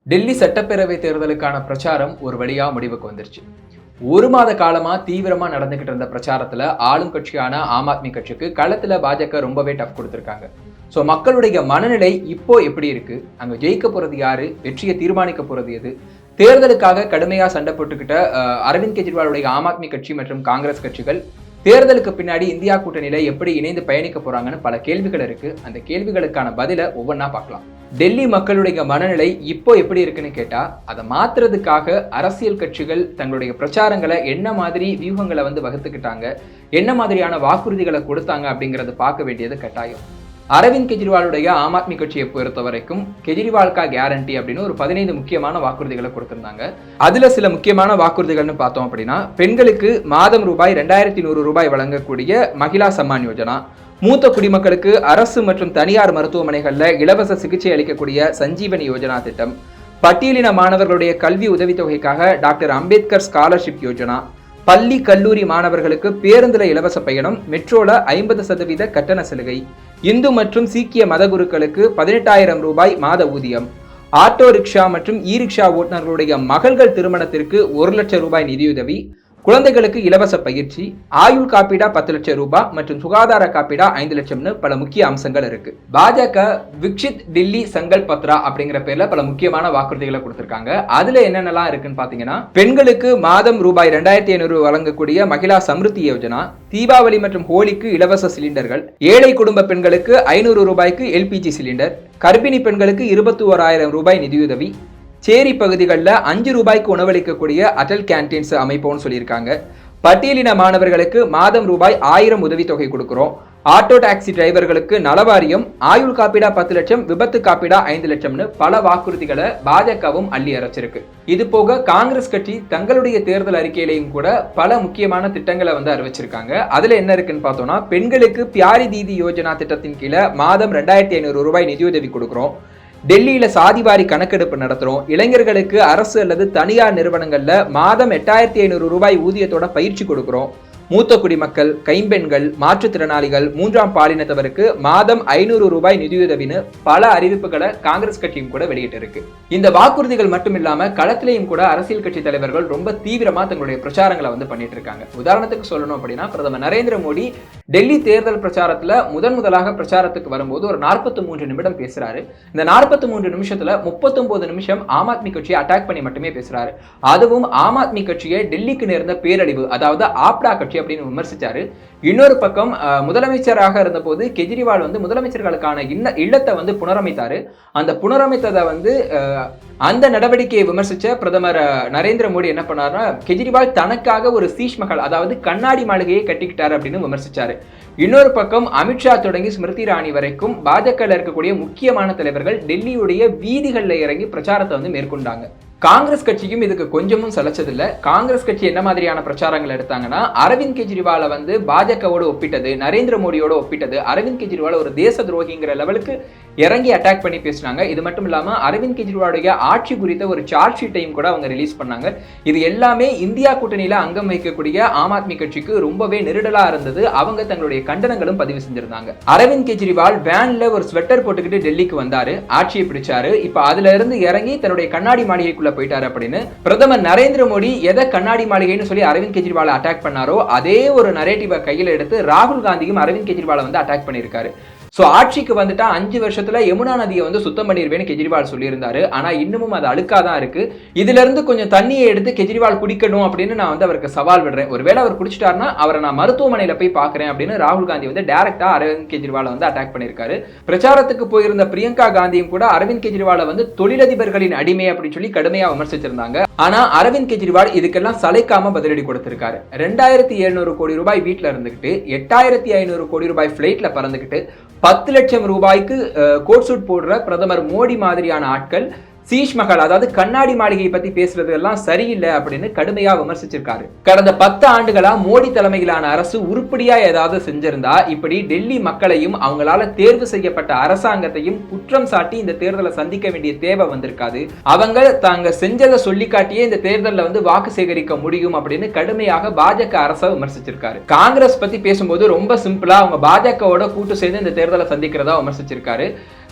டெல்லி சட்டப்பேரவை தேர்தலுக்கான பிரச்சாரம் ஒரு வழியா முடிவுக்கு வந்துருச்சு. ஒரு மாத காலமா தீவிரமா நடந்துகிட்டு இருந்த பிரச்சாரத்துல ஆளும் கட்சியான ஆம் ஆத்மி கட்சிக்கு களத்துல பாஜக ரொம்பவே டஃப் கொடுத்திருக்காங்க. சோ மக்களுடைய மனநிலை இப்போ எப்படி இருக்கு, அங்க ஜெயிக்க போறது யாரு, வெற்றியை தீர்மானிக்க போறது எது, தேர்தலுக்காக கடுமையா சண்டை போட்டுக்கிட்ட அரவிந்த் கெஜ்ரிவாலுடைய ஆம் ஆத்மி கட்சி மற்றும் காங்கிரஸ் கட்சிகள் தேர்தலுக்கு பின்னாடி இந்தியா கூட்டணியில எப்படி இணைந்து பயணிக்க போறாங்கன்னு பல கேள்விகள் இருக்கு. அந்த கேள்விகளுக்கான பதில ஒவ்வொன்னா பார்க்கலாம். டெல்லி மக்களுடைய மனநிலை இப்போ எப்படி இருக்குன்னு கேட்டா, அதை மாத்துறதுக்காக அரசியல் கட்சிகள் தங்களுடைய பிரச்சாரங்களை என்ன மாதிரி வியூகங்களை வகுத்துக்கிட்டாங்க, என்ன மாதிரியான வாக்குறுதிகளை கொடுத்தாங்க அப்படிங்கறத பார்க்க வேண்டியது கட்டாயம். அரவிந்த் கெஜ்ரிவாலுடைய ஆம் ஆத்மி கட்சியை பொறுத்த வரைக்கும் கெஜ்ரிவால் கா கேரண்டி அப்படின்னு ஒரு 15 முக்கியமான வாக்குறுதிகளை கொடுத்திருந்தாங்க. அதுல சில முக்கியமான வாக்குறுதிகள்னு பார்த்தோம் அப்படின்னா, பெண்களுக்கு மாதம் ரூபாய் 2100 வழங்கக்கூடிய மகிழா சம்மான் யோஜனா, மூத்த குடிமக்களுக்கு அரசு மற்றும் தனியார் மருத்துவமனைகள்ல இலவச சிகிச்சை அளிக்கக்கூடிய சஞ்சீவனி யோஜனா திட்டம், பட்டியலின மாணவர்களுடைய கல்வி உதவித்தொகைக்காக டாக்டர் அம்பேத்கர் ஸ்காலர்ஷிப் யோஜனா, பள்ளி கல்லூரி மாணவர்களுக்கு பேருந்துல இலவச பயணம், மெட்ரோல 50% கட்டண சலுகை, இந்து மற்றும் சீக்கிய மதகுருக்களுக்கு 18,000 ரூபாய் மாத ஊதியம், ஆட்டோ ரிக்ஷா மற்றும் இ ரிக்ஷா ஓட்டுநர்களுடைய மகள்கள் திருமணத்திற்கு 1 லட்சம் ரூபாய் நிதியுதவி, குழந்தைகளுக்கு இலவச பயிற்சி, ஆயுள் காப்பீடா 10 லட்சம் ரூபாய் மற்றும் சுகாதார காப்பீடா 5 லட்சம்னு பல முக்கிய அம்சங்கள் இருக்கு. பாஜக விக்ஷித் டெல்லி சங்கல்ப் பத்ரா அப்படிங்கிற பேர்ல பல முக்கியமான வாக்குறுதிகளை கொடுத்திருக்காங்க. அதுல என்னென்னலாம் இருக்குன்னு பாத்தீங்கன்னா, பெண்களுக்கு மாதம் ரூபாய் 2500 வழங்கக்கூடிய மகிழா சம்ருத்தி யோஜனா, தீபாவளி மற்றும் ஹோலிக்கு இலவச சிலிண்டர்கள், ஏழை குடும்ப பெண்களுக்கு 500 ரூபாய்க்கு எல்பிஜி சிலிண்டர், கர்ப்பிணி பெண்களுக்கு 21,000 ரூபாய் நிதியுதவி, சேரி பகுதிகளில் 5 ரூபாய்க்கு உணவளிக்கக்கூடிய அடல் கேன்டீன்ஸ் அமைப்போம்னு சொல்லியிருக்காங்க. பட்டியலின மாணவர்களுக்கு மாதம் ரூபாய் 1000 உதவித்தொகை கொடுக்கிறோம். ஆட்டோ டாக்ஸி டிரைவர்களுக்கு நலவாரியம், ஆயுள் காப்பீடா 10 லட்சம், விபத்து காப்பீடா 5 லட்சம்னு பல வாக்குறுதிகளை பாஜகவும் அள்ளி அரைச்சிருக்கு. இது போக காங்கிரஸ் கட்சி தங்களுடைய தேர்தல் அறிக்கையிலையும் கூட பல முக்கியமான திட்டங்களை அறிவிச்சிருக்காங்க. அதுல என்ன இருக்குன்னு பார்த்தோம்னா, பெண்களுக்கு பியாரி தீதி யோஜனா திட்டத்தின் கீழே மாதம் 2500 ரூபாய் நிதியுதவி கொடுக்கிறோம். டெல்லியில சாதிவாரி கணக்கெடுப்பு நடத்துறோம். இளைஞர்களுக்கு அரசு அல்லது தனியார் நிறுவனங்கள்ல மாதம் 8,500 ரூபாய் ஊதியத்தோட பயிற்சி கொடுக்கிறோம். மூத்த குடிமக்கள், கைம்பெண்கள், மாற்றுத்திறனாளிகள், 3ஆம் பாலினத்தவருக்கு மாதம் 500 ரூபாய் நிதியுதவின்னு பல அறிவிப்புகளை காங்கிரஸ் கட்சியும் கூட வெளியிட்டு இருக்கு. இந்த வாக்குறுதிகள் மட்டும் இல்லாம களத்திலையும் கூட அரசியல் கட்சி தலைவர்கள் ரொம்ப தீவிரமா தங்களுடைய பிரச்சாரங்களை பண்ணிட்டு இருக்காங்க. உதாரணத்துக்கு சொல்லணும் அப்படின்னா, பிரதமர் நரேந்திர மோடி டெல்லி தேர்தல் பிரச்சாரத்துல முதலாக பிரச்சாரத்துக்கு வரும்போது ஒரு 43 நிமிடம் பேசுறாரு. இந்த 43 நிமிஷத்துல 39 நிமிஷம் ஆம் ஆத்மி கட்சியை அட்டாக் பண்ணி மட்டுமே பேசுறாரு. அதுவும் ஆம் ஆத்மி கட்சியை டெல்லிக்கு நேர்ந்த பேரழிவு, அதாவது ஆப்டா கட்சி அப்படின்னு விமர்சிச்சாரு. இன்னொரு பக்கம் முதலமைச்சராக இருந்த போது கெஜ்ரிவால் முதலமைச்சர்களுக்கான இல்லத்தை புனரமைத்தாரு. அந்த புனரமைத்ததை அந்த நடவடிக்கையை விமர்சிச்ச பிரதமர் நரேந்திர மோடி என்ன பண்ணாருன்னா, கெஜ்ரிவால் தனக்காக ஒரு சீஷ் மஹல், அதாவது கண்ணாடி மாளிகையை கட்டிக்கிட்டாரு அப்படின்னு விமர்சிச்சாரு. இன்னொரு பக்கம் அமித்ஷா தொடங்கி ஸ்மிருதி இரானி வரைக்கும் பாஜக இருக்கக்கூடிய முக்கியமான தலைவர்கள் டெல்லியுடைய வீதிகளில் இறங்கி பிரச்சாரத்தை மேற்கொண்டாங்க. காங்கிரஸ் கட்சியும் இதுக்கு கொஞ்சமும் சலைச்சதில்ல. காங்கிரஸ் கட்சி என்ன மாதிரியான பிரச்சாரங்கள் எடுத்தாங்கன்னா, அரவிந்த் கெஜ்ரிவாலை பாஜகவோட ஒப்பிட்டது, நரேந்திர மோடியோட ஒப்பிட்டது, அரவிந்த் கெஜ்ரிவால் ஒரு தேச துரோகிங்கிற லெவலுக்கு இறங்கி அட்டாக் பண்ணி பேசினாங்க. இது மட்டும் இல்லாம அரவிந்த் கெஜ்ரிவாலுடைய ஆட்சி குறித்த ஒரு சார்ஜ் ஷீட்டையும் கூட அவங்க ரிலீஸ் பண்ணாங்க. இது எல்லாமே இந்தியா கூட்டணியில அங்கம் வைக்கக்கூடிய ஆம் ஆத்மி கட்சிக்கு ரொம்பவே நெருடலா இருந்தது. அவங்க தங்களுடைய கண்டனங்களும் பதிவு செஞ்சிருந்தாங்க. அரவிந்த் கெஜ்ரிவால் வேன்ல ஒரு ஸ்வெட்டர் போட்டுக்கிட்டு டெல்லிக்கு வந்தாரு, ஆட்சியை பிடிச்சாரு. இப்ப அதுல இருந்து இறங்கி தன்னுடைய கண்ணாடி மாளிகைக்குள்ள போயிட்டாரு அப்படின்னு பிரதமர் நரேந்திர மோடி எதை கண்ணாடி மாளிகைன்னு சொல்லி அரவிந்த் கெஜ்ரிவாலை அட்டாக் பண்ணாரோ அதே ஒரு நரேட்டிவை கையில் எடுத்து ராகுல் காந்தியும் அரவிந்த் கெஜ்ரிவாலை அட்டாக் பண்ணியிருக்காரு. ஆட்சிக்கு வந்துட்டா 5 வருஷத்துல யமுனா நதியை சுத்தம் பண்ணிடுவேன்னு கெஜ்ரிவால் சொல்லியிருந்தாரு. ஆனா இன்னமும் அது அழுக்காதான் இருக்கு. இதுல இருந்து கொஞ்சம் தண்ணியை எடுத்து கெஜ்ரிவால் குடிக்கணும் அப்படின்னு நான் அவருக்கு சவால் விடுறேன். ஒருவேளை அவர் குடிச்சிட்டாருன்னா அவரை நான் மருத்துவமனையில போய் பாக்குறேன் அப்படின்னு ராகுல் காந்தி டைரக்டா அரவிந்த் கெஜ்ரிவாலை அட்டாக் பண்ணியிருக்காரு. பிரச்சாரத்துக்கு போயிருந்த பிரியங்கா காந்தியும் கூட அரவிந்த் கெஜ்ரிவாலை தொழிலதிபர்களின் அடிமை அப்படின்னு சொல்லி கடுமையா விமர்சிச்சிருந்தாங்க. ஆனா அரவிந்த் கெஜ்ரிவால் இதுக்கெல்லாம் சளைக்காம பதிலடி கொடுத்திருக்காரு. 2,700 கோடி ரூபாய் வீட்டுல இருந்துகிட்டு 8,500 கோடி ரூபாய் பிளைட்ல பறந்துகிட்டு 10 லட்சம் ரூபாய்க்கு கோட் சூட் போடுற பிரதமர் மோடி மாதிரியான ஆட்கள் சீஷ் மஹல், அதாவது கண்ணாடி மாளிகையை பத்தி பேசுறது எல்லாம் சரியில்லை அப்படின்னு கடுமையா விமர்சிச்சிருக்காரு. கடந்த 10 ஆண்டுகளா மோடி தலைமையிலான அரசு உருப்படியா ஏதாவது செஞ்சிருந்தா இப்படி டெல்லி மக்களையும் அவங்களால தேர்வு செய்யப்பட்ட அரசாங்கத்தையும் குற்றம் சாட்டி இந்த தேர்தலை சந்திக்க வேண்டிய தேவை வந்திருக்காது. அவங்க தாங்க செஞ்சதை சொல்லி காட்டியே இந்த தேர்தலில் வாக்கு சேகரிக்க முடியும் அப்படின்னு கடுமையாக பாஜக அரசை விமர்சிச்சிருக்காரு. காங்கிரஸ் பத்தி பேசும்போது ரொம்ப சிம்பிளா அவங்க பாஜகவோட கூட்டு சேர்ந்து இந்த தேர்தலை சந்திக்கிறதா விமர்சிச்சிருக்காரு.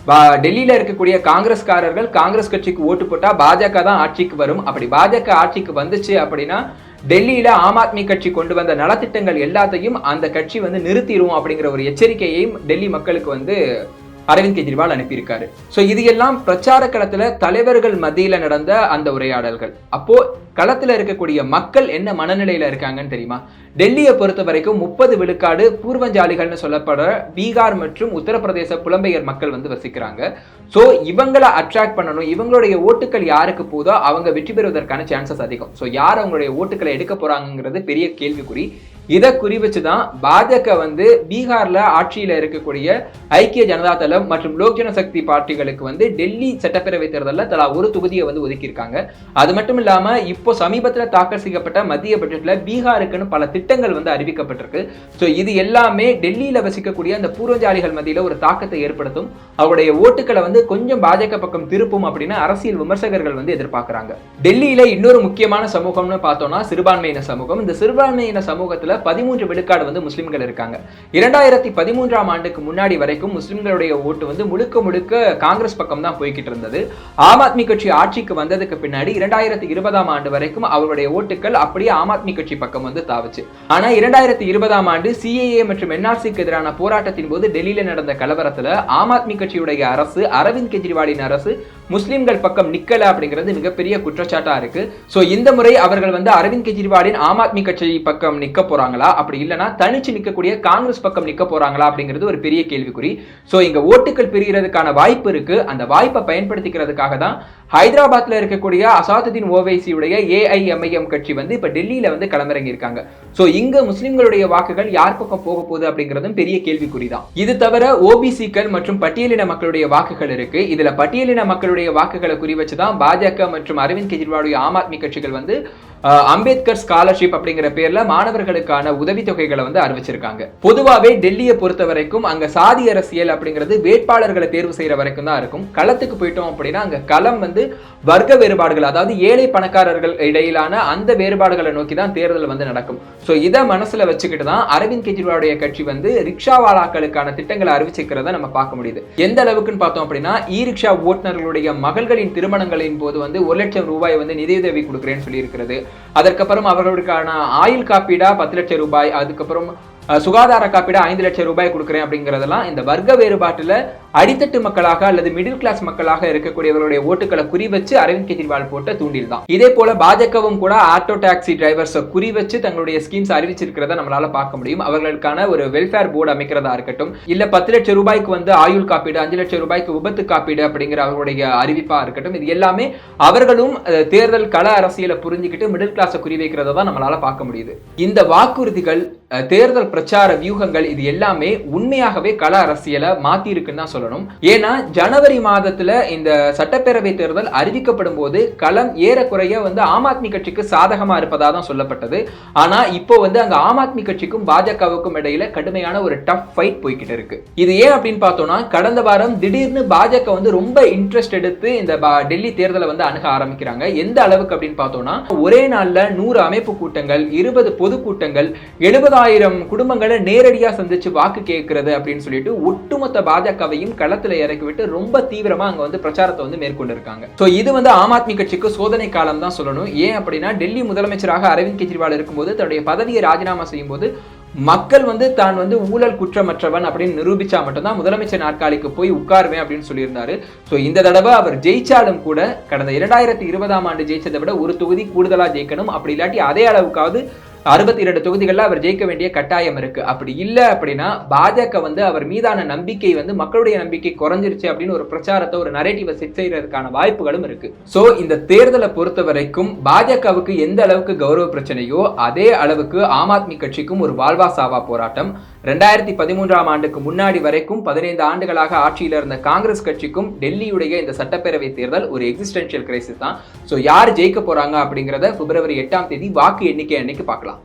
டெல்லியில இருக்கக்கூடிய காங்கிரஸ்காரர்கள் காங்கிரஸ் கட்சிக்கு ஓட்டு போட்டா பாஜக தான் ஆட்சிக்கு வரும், அப்படி பாஜக ஆட்சிக்கு வந்துச்சு அப்படின்னா டெல்லியில ஆம் ஆத்மி கட்சி கொண்டு வந்த நலத்திட்டங்கள் எல்லாத்தையும் அந்த கட்சி வந்து நிறுத்திடும் அப்படிங்கிற ஒரு எச்சரிக்கையையும் டெல்லி மக்களுக்கு வந்து அரவிந்த் கெஜ்ரிவால் அனுப்பியிருக்காரு. ஸோ இது எல்லாம் பிரச்சார களத்துல தலைவர்கள் மத்தியில நடந்த அந்த உரையாடல்கள். அப்போ களத்துல இருக்கக்கூடிய மக்கள் என்ன மனநிலையில இருக்காங்கன்னு தெரியுமா? டெல்லியை பொறுத்த வரைக்கும் 30 விழுக்காடு பூர்வஞ்சாலிகள்னு சொல்லப்படுற பீகார் மற்றும் உத்தரப்பிரதேச புலம்பெயர் மக்கள் வந்து வசிக்கிறாங்க. ஸோ இவங்களை அட்ராக்ட் பண்ணணும், இவங்களுடைய ஓட்டுகள் யாருக்கு போதோ அவங்க வெற்றி பெறுவதற்கான சான்சஸ் அதிகம். ஸோ யார் அவங்களுடைய ஓட்டுகளை எடுக்க போறாங்கிறது பெரிய கேள்விக்குறி. இதை குறி வச்சுதான் பாஜக வந்து பீகார்ல ஆட்சியில இருக்கக்கூடிய ஐக்கிய ஜனதா தளம் மற்றும் லோக் ஜனசக்தி பார்ட்டிகளுக்கு வந்து டெல்லி சட்டப்பேரவை தேர்தலில் தலா ஒரு தொகுதியை வந்து ஒதுக்கியிருக்காங்க. அது மட்டும் இல்லாம இப்போ சமீபத்தில் தாக்கல் செய்யப்பட்ட மத்திய பட்ஜெட்ல பீகாருக்குன்னு பல திட்டங்கள் வந்து அறிவிக்கப்பட்டிருக்கு. ஸோ இது எல்லாமே டெல்லியில வசிக்கக்கூடிய அந்த பூர்வஜாலிகள் மத்தியில ஒரு தாக்கத்தை ஏற்படுத்தும், அவருடைய ஓட்டுக்களை வந்து கொஞ்சம் பாஜக பக்கம் திருப்பும் அப்படின்னு அரசியல் விமர்சகர்கள் வந்து எதிர்பார்க்கிறாங்க. டெல்லியில இன்னொரு முக்கியமான சமூகம்னு பார்த்தோம்னா சிறுபான்மையின சமூகம். இந்த சிறுபான்மையின சமூகத்துல 13 விழுக்காடு வந்து முஸ்லிம்கள் இருக்காங்க. 2013ஆம் ஆண்டுக்கு முன்னாடி வரைக்கும் முஸ்லிம்களுடைய ஓட்டு வந்து முழுக்க முழுக்க காங்கிரஸ் பக்கம் தான் போய்கிட்டு இருந்தது. ஆம் ஆத்மி கட்சி ஆட்சிக்கு வந்ததுக்கு பின்னாடி 2020ஆம் ஆண்டு வரைக்கும் அவருடைய ஓட்டுகள் அப்படியே ஆம் ஆத்மி கட்சி பக்கம் வந்து தாவுச்சு. ஆனா 2020ஆம் ஆண்டு சிஏஏ மற்றும் என்ஆர்சிக்கு எதிரான போராட்டத்தின் போது டெல்லியில நடந்த கலவரத்துல ஆம் ஆத்மி கட்சியுடைய அரசு, அரவிந்த் கெஜ்ரிவாலின் அரசு முஸ்லிம்கள் பக்கம் நிக்கல அப்படிங்கிறது மிகப்பெரிய குற்றச்சாட்டா இருக்கு. சோ இந்த முறை அவர்கள் வந்து அரவிந்த் கெஜ்ரிவாலின் ஆம் ஆத்மி கட்சி பக்கம் நிக்க போறாங்களா, அப்படி இல்லனா தனிச்சு நிக்கக்கூடிய காங்கிரஸ் பக்கம் நிக்க போறாங்களா அப்படிங்கிறது ஒரு பெரிய கேள்விக்குறி. சோ இங்க ஓட்டுகள் பிரிகிறதுக்கான வாய்ப்பு இருக்கு. அந்த வாய்ப்பை பயன்படுத்திக்கிறதுக்காக தான் ஹைதராபாத்ல இருக்கக்கூடிய அசாதுதீன் ஓவைசி உடைய ஏஐஎம்ஐஎம் கட்சி வந்து இப்ப டெல்லியில வந்து களமிறங்கி இருக்காங்க. சோ இங்க முஸ்லிம்களுடைய வாக்குகள் யார் பக்கம் போக போகுது அப்படிங்கிறதும் பெரிய கேள்விக்குறி தான். இது தவிர ஓபிசிக்கள் மற்றும் பட்டியலின மக்களுடைய வாக்குகள் இருக்கு. இதுல பட்டியலின மக்களுடைய வாக்குகளை குறி வச்சுதான் பாஜக மற்றும் அரவிந்த் கெஜ்ரிவாலுடைய ஆம் ஆத்மி கட்சிகள் வந்து அம்பேத்கர் ஸ்காலர்ஷிப் அப்படிங்கிற பேர்ல மாணவர்களுக்கான உதவித்தொகைகளை வந்து அறிவிச்சிருக்காங்க. பொதுவாகவே டெல்லியை பொறுத்த வரைக்கும் அங்க சாதி அரசியல் அப்படிங்கிறது வேட்பாளர்களை தேர்வு செய்யற வரைக்கும் தான் இருக்கும். களத்துக்கு போயிட்டோம் அப்படின்னா அங்க களம் வந்து வர்க்க வேறுபாடுகள், அதாவது ஏழை பணக்காரர்கள் இடையிலான அந்த வேறுபாடுகளை நோக்கி தான் தேர்தல் வந்து நடக்கும். சோ இதை மனசுல வச்சுக்கிட்டு தான் அரவிந்த் கெஜ்ரிவாலுடைய கட்சி வந்து ரிக்ஷாவாலாக்களுக்கான திட்டங்களை அறிவிச்சிருக்கிறத நம்ம பார்க்க முடியுது. எந்த அளவுக்குன்னு பார்த்தோம் அப்படின்னா இ ரிக்ஷா ஓட்டுநர்களுடைய மகள்களின் திருமணங்களின் போது வந்து 1 லட்சம் ரூபாய் வந்து நிதியுதவி கொடுக்குறேன்னு சொல்லி இருக்கிறது. அதற்கப்புறம் அவர்களுக்கான ஆயுள் காப்பீடா 10 லட்சம் ரூபாய், அதுக்கப்புறம் சுகாதார காப்பீடு 5 லட்சம் ரூபாய் கொடுக்குறேன் அப்படிங்கிறதெல்லாம் இந்த வர்க்க வேறுபாட்டில் அடித்தட்டு மக்களாக அல்லது மிடில் கிளாஸ் மக்களாக இருக்கக்கூடியவர்களுடைய ஓட்டுகளை குறி வச்சு அரவிந்த் கெஜ்ரிவால் போட்ட தூண்டில் தான். இதே போல பாஜகவும் கூட ஆட்டோ டாக்ஸி டிரைவர்ஸை குறி வச்சு தங்களுடைய ஸ்கீம்ஸ் அறிவிச்சிருக்கிறத நம்மளால பார்க்க முடியும். அவர்களுக்கான ஒரு வெல்ஃபேர் போர்டு அமைக்கிறதா இருக்கட்டும், இல்ல 10 லட்சம் ரூபாய்க்கு வந்து ஆயுள் காப்பீடு, 5 லட்சம் ரூபாய்க்கு விபத்து காப்பீடு அப்படிங்கிற அவர்களுடைய அறிவிப்பா இருக்கட்டும், இது எல்லாமே அவர்களும் தேர்தல் கள அரசியலை புரிஞ்சுக்கிட்டு மிடில் கிளாஸை குறி வைக்கிறத தான் நம்மளால பார்க்க முடியுது. இந்த வாக்குறுதிகள், தேர்தல் பிரச்சார வியூகங்கள், இது எல்லாமே உண்மையாகவே கள அரசியலை மாத்தி இருக்குன்னு தான் சொல்லணும். ஏன்னா ஜனவரி மாதத்துல இந்த சட்டப்பேரவை தேர்தல் அறிவிக்கப்படும் போது களம் ஏறக்குறைய வந்து ஆம் ஆத்மி கட்சிக்கு சாதகமா இருப்பதா தான் சொல்லப்பட்டது. ஆனா இப்போ வந்து அங்க ஆம் ஆத்மி கட்சிக்கும் பாஜகவுக்கும் இடையில கடுமையான ஒரு டஃப் ஃபைட் போய்கிட்டு இருக்கு. இது ஏன் அப்படின்னு பார்த்தோம்னா கடந்த வாரம் திடீர்னு பாஜக வந்து ரொம்ப இன்ட்ரெஸ்ட் எடுத்து இந்த டெல்லி தேர்தலை வந்து அணுக ஆரம்பிக்கிறாங்க. எந்த அளவுக்கு அப்படின்னு பார்த்தோம்னா ஒரே நாள்ல 100 அமைப்பு கூட்டங்கள், 20 பொதுக்கூட்டங்கள், 70,000 குடும்பங்களை நேரடியா சந்திச்சு வாக்கு கேட்கிறது அப்படின்னு சொல்லிட்டு ஒட்டுமொத்த பாஜகவையும் களத்துல இறக்கிவிட்டு ரொம்ப தீவிரமா அங்க வந்து பிரச்சாரத்தை வந்து மேற்கொண்டிருக்காங்க. சோ இது வந்து ஆம் ஆத்மி கட்சிக்கு சோதனை காலம் தான் சொல்லணும். ஏன் அப்படின்னா டெல்லி முதலமைச்சராக அரவிந்த் கெஜ்ரிவால் இருக்கும்போது தன்னுடைய பதவியை ராஜினாமா செய்யும் போது மக்கள் வந்து தான் வந்து ஊழல் குற்றமற்றவன் அப்படின்னு நிரூபிச்சா மட்டும்தான் முதலமைச்சர் நாற்காலிக்கு போய் உட்காருவேன் அப்படின்னு சொல்லியிருந்தாரு. ஸோ இந்த தடவை அவர் ஜெயிச்சாலும் கூட கடந்த 2020ஆம் ஆண்டு ஜெயிச்சதை விட ஒரு தொகுதி கூடுதலா ஜெயிக்கணும். அப்படி இல்லாட்டி அதே அளவுக்காவது 62 தொகுதிகளில் அவர் ஜெயிக்க வேண்டிய கட்டாயம் இருக்கு. அப்படி இல்லை அப்படின்னா பாஜக வந்து அவர் மீதான நம்பிக்கை வந்து மக்களுடைய நம்பிக்கை குறைஞ்சிருச்சு அப்படின்னு ஒரு பிரச்சாரத்தை, ஒரு நரேட்டிவை செட் செய்யறதுக்கான வாய்ப்புகளும் இருக்கு. சோ இந்த தேர்தலை பொறுத்த வரைக்கும் பாஜகவுக்கு எந்த அளவுக்கு கௌரவ பிரச்சனையோ அதே அளவுக்கு ஆம் ஆத்மி கட்சிக்கும் ஒரு வாழ்வா சாவா போராட்டம். 2013ஆம் ஆண்டுக்கு முன்னாடி வரைக்கும் 15 ஆண்டுகளாக ஆட்சியில் இருந்த காங்கிரஸ் கட்சிக்கும் டெல்லியுடைய இந்த சட்டப்பேரவை தேர்தல் ஒரு எக்ஸிஸ்டென்ஷியல் கிரைசிஸ் தான். சோ யார் ஜெயிக்க போறாங்க அப்படிங்கிறத பிப்ரவரி 8ஆம் தேதி வாக்கு எண்ணிக்கை அன்னைக்கு பார்க்கலாம்.